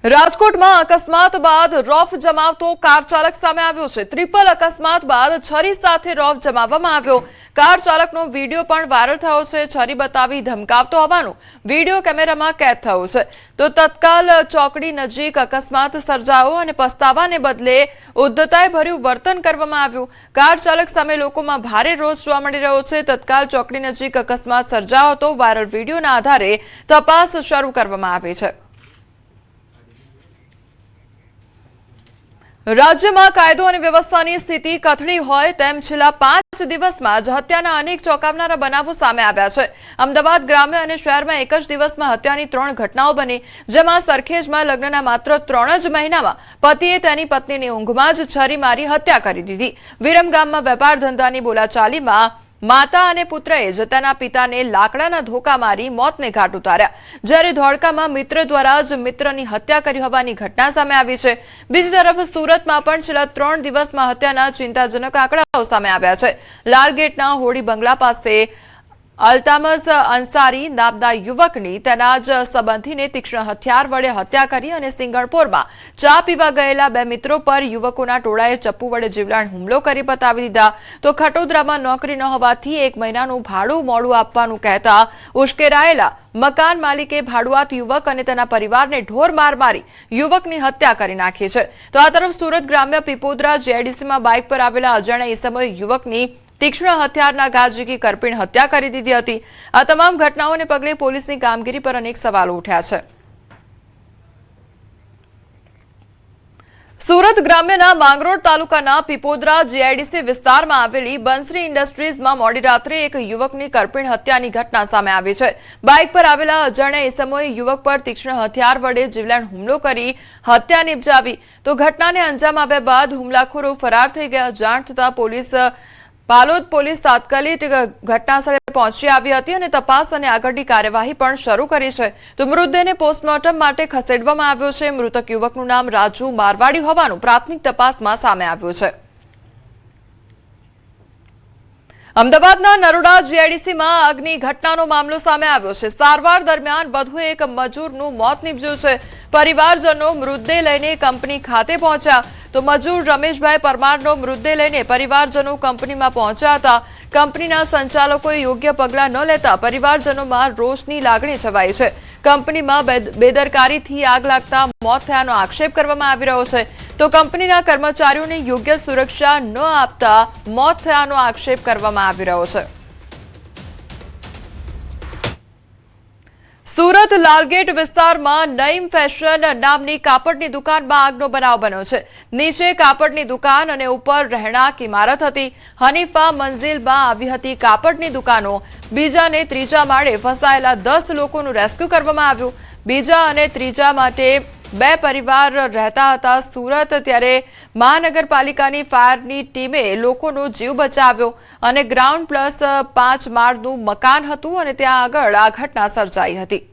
રાજકોટમાં અકસ્માત બાદ રોફ જમાવતો કાર ચાલક સામે આવ્યો છે। ટ્રિપલ અકસ્માત બાદ છરી સાથે રોફ જમાવવામાં આવ્યો। કાર ચાલકનો વિડીયો પણ વાયરલ થયો છે। છરી બતાવી ધમકાવતો હોવાનો વિડીયો કેમેરામાં કેદ થયો છે। તો તત્કાલ ચોકડી નજીક અકસ્માત સર્જાયો અને પસ્તાવાને બદલે ઉદ્ધતાઈભર્યું વર્તન કરવામાં આવ્યું। કાર ચાલક સામે લોકોમાં ભારે રોષ જોવા મળી રહ્યો છે। તત્કાલ ચોકડી નજીક અકસ્માત સર્જાયો હતો। વાયરલ વિડીયોના આધારે તપાસ શરૂ કરવામાં આવી છે। રાજ્યમાં કાયદો અને વ્યવસ્થાની સ્થિતિ કથળી હોય તેમ છેલ્લા 5 દિવસમાં જ હત્યાના અનેક ચોંકાવનારા બનાવો સામે આવ્યા છે। અમદાવાદ ગ્રામ્ય અને શહેરમાં એક જ દિવસમાં હત્યાની 3 ઘટનાઓ બની, જેમાં સરખેજમાં લગ્નના માત્ર 3 જ મહિનામાં પતિએ તેની પત્નીની ઊંઘમાં જ છરી મારી હત્યા કરી દીધી। વિરમગામમાં વેપાર ધંધાની બોલાચાલીમાં માતા અને પુત્રએ જ તેના પિતાને લાકડાના ધોકા મારી મોતને ઘાટ ઉતાર્યા, જ્યારે ધોળકામાં મિત્ર દ્વારા જ મિત્રની હત્યા કરી હોવાની ઘટના સામે આવી છે। બીજી તરફ સુરતમાં પણ છેલ્લા 3 દિવસમાં હત્યાના ચિંતાજનક આંકડાઓ સામે આવ્યા છે। લાલગેટના હોડી બંગલા પાસે અલ્તામસ અંસારી નામના યુવકની તેના જ સંબંધીને તીક્ષ્ણ હથિયાર વડે હત્યા કરી અને સિંગણપોરમાં ચા પીવા ગયેલા 2 મિત્રો પર યુવકોના ટોળાએ ચપ્પુ વડે જીવલેણ હુમલો કરી પતાવી દીધા। તો ખટોદરામાં નોકરી ન હોવાથી 1 મહિનાનું ભાડું મોડું આપવાનું કહેતા ઉશ્કેરાયેલા મકાન માલિકે ભાડુઆત યુવક અને તેના પરિવારને ઢોર માર મારી યુવકની હત્યા કરી નાખી છે। તો આ તરફ સુરત ગ્રામ્ય પીપોદરા જીઆઈડીસીમાં બાઇક પર આવેલા અજાણ્યા ઈસમોએ યુવકની તીક્ષ્ણ હથિયારના ઘા ઝીકી કરપીણ હત્યા કરી દીધી હતી। આ તમામ ઘટનાઓને પગલે પોલીસની કામગીરી પર અનેક સવાલો ઉઠ્યા છે। સુરત ગ્રામ્યના માંગરોળ તાલુકાના પીપોદરા જીઆઈડીસી વિસ્તારમાં આવેલી બંસરી ઇન્ડસ્ટ્રીઝમાં મોડી રાત્રે એક યુવકની કરપીણ હત્યાની ઘટના સામે આવી છે। બાઇક પર આવેલા અજાણ્યા ઈસમોએ યુવક પર તીક્ષ્ણ હથિયાર વડે જીવલેણ હુમલો કરી હત્યા નિપજાવી। તો ઘટનાને અંજામ આપ્યા બાદ હુમલાખોરો ફરાર થઈ ગયા। જાણ થતાં પાલોદ પોલીસ તાત્કાલિક ઘટનાસ્થળે પહોંચી આવી હતી અને તપાસ અને આગળની કાર્યવાહી પણ શરૂ કરી છે। તો મૃતદેહને પોસ્ટમોર્ટમ માટે ખસેડવામાં આવ્યો છે। મૃતક યુવકનું નામ રાજુ મારવાડી હોવાનું પ્રાથમિક તપાસમાં સામે આવ્યું છે। અમદાવાદના નરોડા જીઆઈડીસીમાં આગની ઘટનાનો મામલો સામે આવ્યો છે। સારવાર દરમિયાન વધુ એક મજૂરનું મોત નીપજ્યું છે। પરિવારજનો મૃતદેહ લઈને કંપની ખાતે પહોંચ્યા। તો મજૂર રમેશભાઈ પરમારનો મૃતદેહ લઈને પરિવારજનો કંપનીમાં પહોંચ્યા હતા। કંપનીના સંચાલકોએ યોગ્ય પગલાં ન લેતા પરિવારજનોમાં રોષની લાગણી છવાઈ છે। કંપનીમાં બેદરકારીથી આગ લાગતા મોત થયાનો આક્ષેપ કરવામાં આવી રહ્યો છે। તો કંપનીના કર્મચારીઓને યોગ્ય સુરક્ષા ન આપતા મોત થયાનો આક્ષેપ કરવામાં આવી રહ્યો છે। સુરત લાલગેટ વિસ્તારમાં નઈમ ફેશન નામની કાપડની દુકાનમાં આગનો બનાવ બન્યો છે। નીચે કાપડની દુકાન અને ઉપર રહેણાંક ઇમારત હતી। હનીફા મંઝિલમાં આવી હતી કાપડની દુકાનો। બીજા અને ત્રીજા માળે ફસાયેલા 10 લોકોનું રેસ્ક્યુ કરવામાં આવ્યું। બીજા અને ત્રીજા માટે 2 પરિવાર રહેતા હતા સુરત, ત્યારે મહાનગરપાલિકાની ફાયરની ટીમે લોકોનો જીવ બચાવ્યો અને ગ્રાઉન્ડ પ્લસ 5 માળનું મકાન હતું અને ત્યાં આગળ આ ઘટના સર્જાઈ હતી।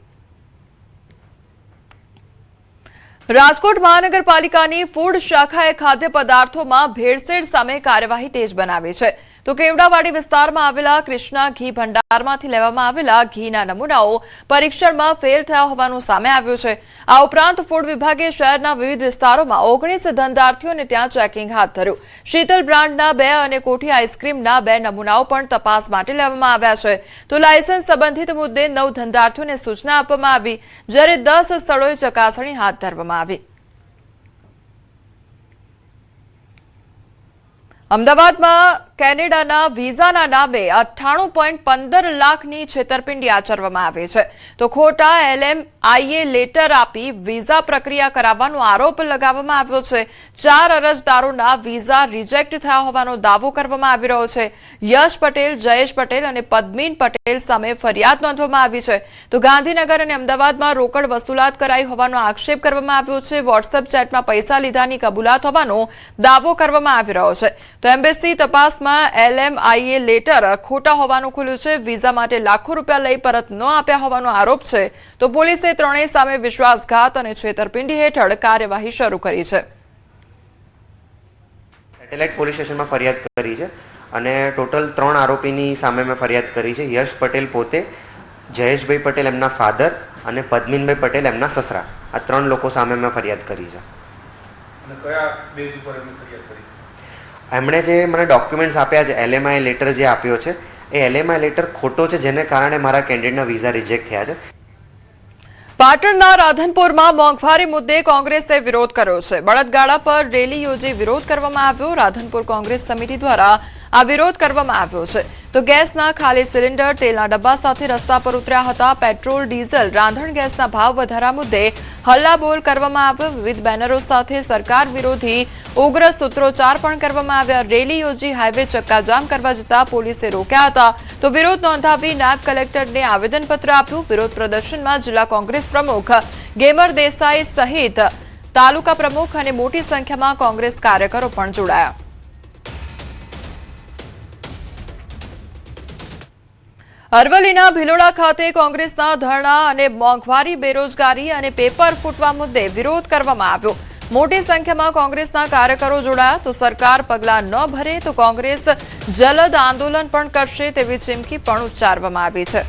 રાજકોટ મહાનગરપાલિકાની ફૂડ શાખાએ ખાદ્ય પદાર્થોમાં ભેળસેળ સામે કાર્યવાહી તેજ બનાવી છે। તો કેવડાવાડી વિસ્તારમાં આવેલા કૃષ્ણા ઘી ભંડારમાંથી લેવામાં આવેલા ઘીના નમૂનાઓ પરીક્ષણમાં ફેલ થયા હોવાનું સામે આવ્યું છે। આ ઉપરાંત ફૂડ વિભાગે શહેરના વિવિધ વિસ્તારોમાં 19 ધંધાર્થીઓને ત્યાં ચેકિંગ હાથ ધર્યું। શીતલ બ્રાન્ડના 2 અને કોઠી આઈસ્ક્રીમના 2 નમૂનાઓ પણ તપાસ માટે લેવામાં આવ્યા છે। તો લાયસન્સ સંબંધિત મુદ્દે 9 ધંધાર્થીઓને સૂચના આપવામાં આવી, જ્યારે 10 સ્થળોએ ચકાસણી હાથ ધરવામાં આવી। અમદાવાદમાં કેનેડાના વિઝાના નામે 98.15 લાખની છેતરપિંડી આચરવામાં આવી છે। તો ખોટા LMIA લેટર આપી વિઝા પ્રક્રિયા કરાવવાનો આરોપ લગાવવામાં આવ્યો છે। 4 અરજદારોના વિઝા રિજેક્ટ થયા હોવાનો દાવો કરવામાં આવી રહ્યો છે। યશ પટેલ, જયેશ પટેલ અને પદ્મીન પટેલ સામે ફરિયાદ નોંધવામાં આવી છે। તો ગાંધીનગર અને અમદાવાદમાં રોકડ વસૂલાત કરાઈ હોવાનો આક્ષેપ કરવામાં આવ્યો છે। વોટ્સએપ ચેટમાં પૈસા લીધાની કબૂલાત હોવાનો દાવો કરવામાં આવી રહ્યો છે। તો એમ્બેસી તપાસમાં LMIA લેટર ખોટા હોવાનું ખુલ્યું છે। વિઝા માટે લાખો રૂપિયા લઈ પરત ન આપ્યા હોવાનો આરોપ છે। તો પોલીસે ત્રણેય સામે વિશ્વાસઘાત અને છેતરપિંડી હેઠળ કાર્યવાહી શરૂ કરી છે। સેટેલાઇટ પોલીસ સ્ટેશનમાં ફરિયાદ કરી છે અને ટોટલ 3 આરોપીની સામે મેં ફરિયાદ કરી છે। યશ પટેલ પોતે, જયેશભાઈ પટેલ એમના ફાધર અને પદ્મીનભાઈ પટેલ એમના સસરા। આ 3 લોકો સામે મેં ફરિયાદ કરી છે. અને કયા બેઝ ઉપર એમણે ફરિયાદ કરી? એમણે જે મને ડોક્યુમેન્ટ્સ આપ્યા છે, LMI લેટર જે આપ્યો છે એ LMI લેટર ખોટો છે, જેને કારણે મારા કેન્ડિડેટના વિઝા રિજેક્ટ થયા છે. પાટણના રાધનપુરમાં મોંઘવારી મુદ્દે કોંગ્રેસે વિરોધ કર્યો છે. બળદગાડા પર રેલી યોજી વિરોધ કરવામાં આવ્યો. રાધનપુર કોંગ્રેસ સમિતિ દ્વારા આ વિરોધ કરવામાં આવ્યો છે. તો ગેસના ખાલી સિલિન્ડર, તેલના ડબ્બા સાથે રસ્તા પર ઉતર્યા હતા. પેટ્રોલ, ડીઝલ, રાંધણ ગેસના ભાવ વધારા મુદ્દે હલ્લાબોલ કરવામાં આવ્યો. વિવિધ બેનરો સાથે સરકાર વિરોધી ઉગ્ર સૂત્રોચ્ચાર પણ કરવામાં આવ્યા. રેલી યોજી હાઈવે ચક્કાજામ કરવા જતા પોલીસે રોક્યા હતા. તો વિરોધ નોંધાવી નાયબ કલેક્ટરને આવેદનપત્ર આપ્યું. વિરોધ પ્રદર્શનમાં જિલ્લા કોંગ્રેસ પ્રમુખ ગેમર દેસાઈ સહિત તાલુકા પ્રમુખ અને મોટી સંખ્યામાં કોંગ્રેસ કાર્યકરો પણ જોડાયા. અરવલ્લીના ભિલોડા ખાતે કોંગ્રેસના ધરણા અને મોંઘવારી, બેરોજગારી અને પેપર ફૂટવા મુદ્દે વિરોધ કરવામાં આવ્યો. મોટી સંખ્યામાં કોંગ્રેસના કાર્યકરો જોડાયા. તો સરકાર પગલાં ન ભરે તો કોંગ્રેસ જલદ આંદોલન પણ કરશે તેવી ચીમકી પણ ઉચ્ચારવામાં આવી છે.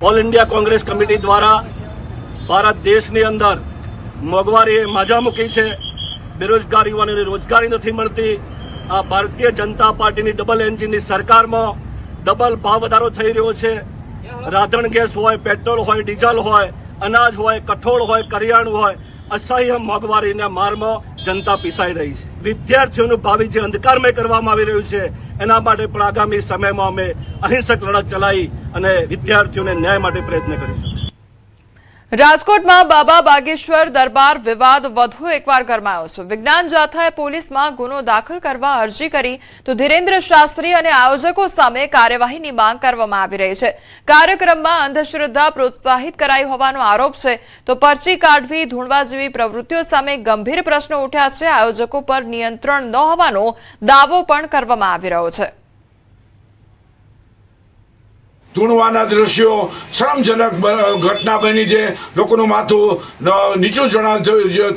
ઓલ ઇન્ડિયા કોંગ્રેસ કમિટી દ્વારા ભારત દેશની અંદર મોંઘવારી માજા મૂકી છે. બેરોજગારીઓને રોજગારી નથી મળતી. આ ભારતીય જનતા પાર્ટીની ડબલ એન્જિનની સરકારમાં ડબલ ભાવ વધારો થઈ રહ્યો છે. રાંધણ ગેસ હોય, પેટ્રોલ હોય, ડીઝલ હોય, અનાજ હોય, કઠોળ હોય, કરિયાણું હોય, અસહ્ય મોંઘવારીના મારમાં જનતા પીસાઈ રહી છે. વિદ્યાર્થીઓનું ભાવિ જે અંધકારમય કરવામાં આવી રહ્યું છે એના માટે પણ આગામી સમયમાં અમે અહિંસક લડત ચલાવી અને વિદ્યાર્થીઓને ન્યાય માટે પ્રયત્ન કરીશું. રાજકોટમાં બાબા બાગેશ્વર દરબાર વિવાદ વધુ એકવાર ગરમાયો છે. વિજ્ઞાન જાથાએ પોલીસમાં ગુનો દાખલ કરવા અરજી કરી તો ધીરેન્દ્ર શાસ્ત્રી અને આયોજકો સામે કાર્યવાહીની માંગ કરવામાં આવી રહી છે. કાર્યક્રમમાં અંધશ્રદ્ધા પ્રોત્સાહિત કરાઈ હોવાનો આરોપ છે. તો પરચી કાઢવી, ધૂણવા જેવી પ્રવૃત્તિઓ સામે ગંભીર પ્રશ્નો ઉઠ્યા છે. આયોજકો પર નિયંત્રણ ન હોવાનો દાવો પણ કરવામાં આવી રહ્યો છે. ધૂણવાના દ્રશ્યો શરમજનક ઘટના બની છે. લોકોનું માથું નીચું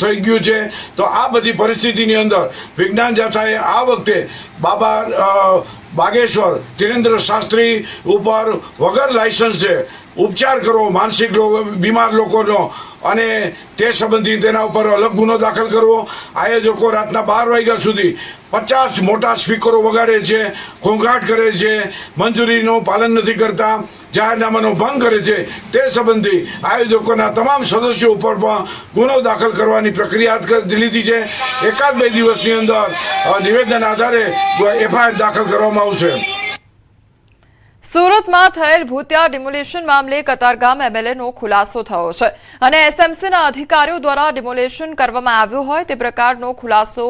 થઈ ગયું છે. તો આ બધી પરિસ્થિતિની અંદર વિજ્ઞાન જાથાએ આ વખતે બાબા બાગેશ્વર ધીરેન્દ્ર શાસ્ત્રી ઉપર વગર લાયસન્સે ઉપચાર કરવો માનસિક બીમાર લોકોનો અને તે સંબંધી તેના ઉપર અલગ ગુનો દાખલ કરવો. આયોજકો રાતના 12 વાગ્યા સુધી 50 મોટા સ્પીકરો વગાડે છે, ઘોંઘાટ કરે છે, મંજૂરીનું પાલન નથી કરતા, જાહેરનામાનો ભંગ કરે છે. તે સંબંધી આયોજકોના તમામ સદસ્યો ઉપર પણ ગુનો દાખલ કરવાની પ્રક્રિયા હાથ લીધી છે. 1-2 દિવસની અંદર નિવેદન આધારે FIR દાખલ કરવામાં આવશે. સુરતમાં થયેલ ભૂતિયા ડિમોલેશન મામલે કતારગામ MLAનો ખુલાસો થયો છે અને SMCના અધિકારીઓ દ્વારા ડિમોલેશન કરવામાં આવ્યું હોય તે પ્રકારનો ખુલાસો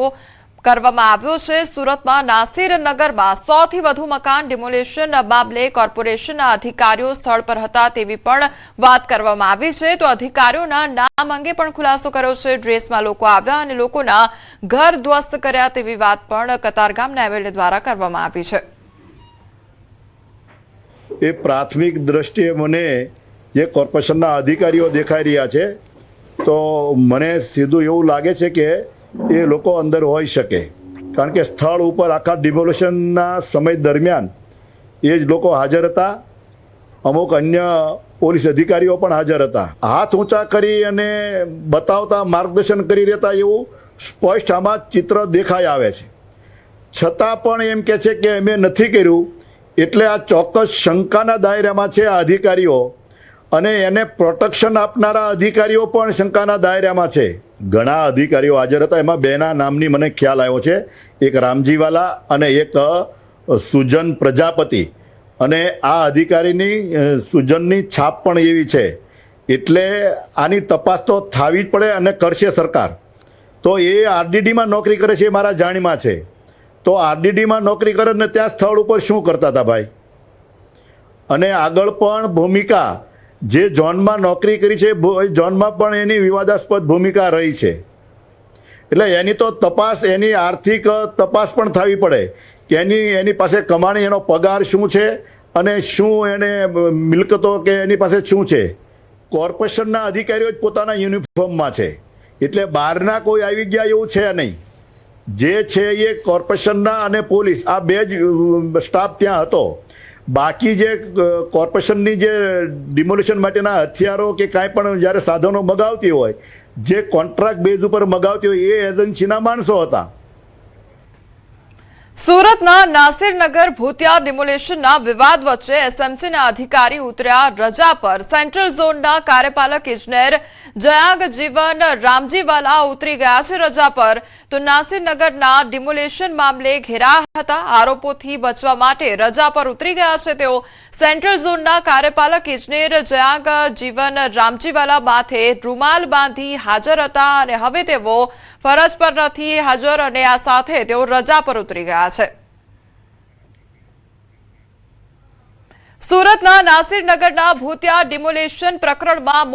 કરવામાં આવ્યો છે. સુરતમાં નાસિરનગરમાં 100થી વધુ મકાન ડિમોલેશન મામલે કોર્પોરેશનના અધિકારીઓ સ્થળ પર હતા તેવી પણ વાત કરવામાં આવી છે. તો અધિકારીઓના નામ અંગે પણ ખુલાસો કર્યો છે. ડ્રેસમાં લોકો આવ્યા અને લોકોના ઘર ધ્વસ્ત કર્યા તેવી વાત પણ કતારગામના MLA દ્વારા કરવામાં આવી છે. એ પ્રાથમિક દ્રષ્ટિએ મને જે કોર્પોરેશનના અધિકારીઓ દેખાઈ રહ્યા છે તો મને સીધું એવું લાગે છે કે એ લોકો અંદર હોઈ શકે. કારણ કે સ્થળ ઉપર આખા ડિમોલેશનના સમય દરમિયાન એ જ લોકો હાજર હતા. અમુક અન્ય પોલીસ અધિકારીઓ પણ હાજર હતા. હાથ ઊંચા કરી અને બતાવતા, માર્ગદર્શન કરી રહેતા એવું સ્પષ્ટ આમાં ચિત્ર દેખાઈ આવે છે. છતાં પણ એમ કહે છે કે અમે નથી કર્યું. એટલે આ ચોક્કસ શંકાના દાયરામાં છે આ અધિકારીઓ અને એને પ્રોટેક્શન આપનારા અધિકારીઓ પણ શંકાના દાયરામાં છે. ઘણા અધિકારીઓ હાજર હતા. એમાં બેના નામની મને ખ્યાલ આવ્યો છે. એક રામજીવાલા અને એક સુજન પ્રજાપતિ. અને આ અધિકારીની સુજનની છાપ પણ એવી છે. એટલે આની તપાસ તો થવી જ પડે અને કરશે સરકાર. તો એ RDDમાં નોકરી કરે છે એ મારા જાણમાં છે. તો RDDમાં નોકરી કરે ને ત્યાં સ્થળ ઉપર શું કરતા હતા ભાઈ? અને આગળ પણ ભૂમિકા જે ઝોનમાં નોકરી કરી છે ઝોનમાં પણ એની વિવાદાસ્પદ ભૂમિકા રહી છે. એટલે એની તો તપાસ, એની આર્થિક તપાસ પણ થવી પડે કે એની પાસે કમાણી, એનો પગાર શું છે અને શું એને મિલકતો કે એની પાસે શું છે. કોર્પોરેશનના અધિકારીઓ જ પોતાના યુનિફોર્મમાં છે. એટલે બહારના કોઈ આવી ગયા એવું છે નહીં. જે છે એ કોર્પોરેશનના અને પોલીસ આ બે જ સ્ટાફ ત્યાં હતો. બાકી જે કોર્પોરેશનની જે ડિમોલિશન માટેના હથિયારો કે કાંઈ પણ જ્યારે સાધનો મગાવતી હોય, જે કોન્ટ્રાક્ટ બેઝ ઉપર મગાવતી હોય એ એજન્સીના માણસો હતા. સુરતના નાસિરનગર ભૂતિયા ડિમોલેશનના વિવાદ વચ્ચે એસએમસીના અધિકારી ઉતર્યા રજા પર. સેન્ટ્રલ ઝોનના કાર્યપાલક ઇજનેર જયાગ જીવન રામજીવાલા ઉતરી ગયા છે રજા પર. તો નાસિરનગરના ડિમોલેશન મામલે ઘેરાયા હતા. આરોપોથી બચવા માટે રજા પર ઉતરી ગયા છે તેઓ. સેન્ટ્રલ ઝોનના કાર્યપાલક ઇજનેર જયાગ જીવન રામજીવાલા માથે રૂમાલ બાંધી હાજર હતા અને હવે તેઓ ફરજ પર નથી હાજર અને આ સાથે તેઓ રજા પર ઉતરી ગયા છે. સુરતના નાસિરનગરના ભૂતિયા ડિમોલેશન પ્રકરણમાં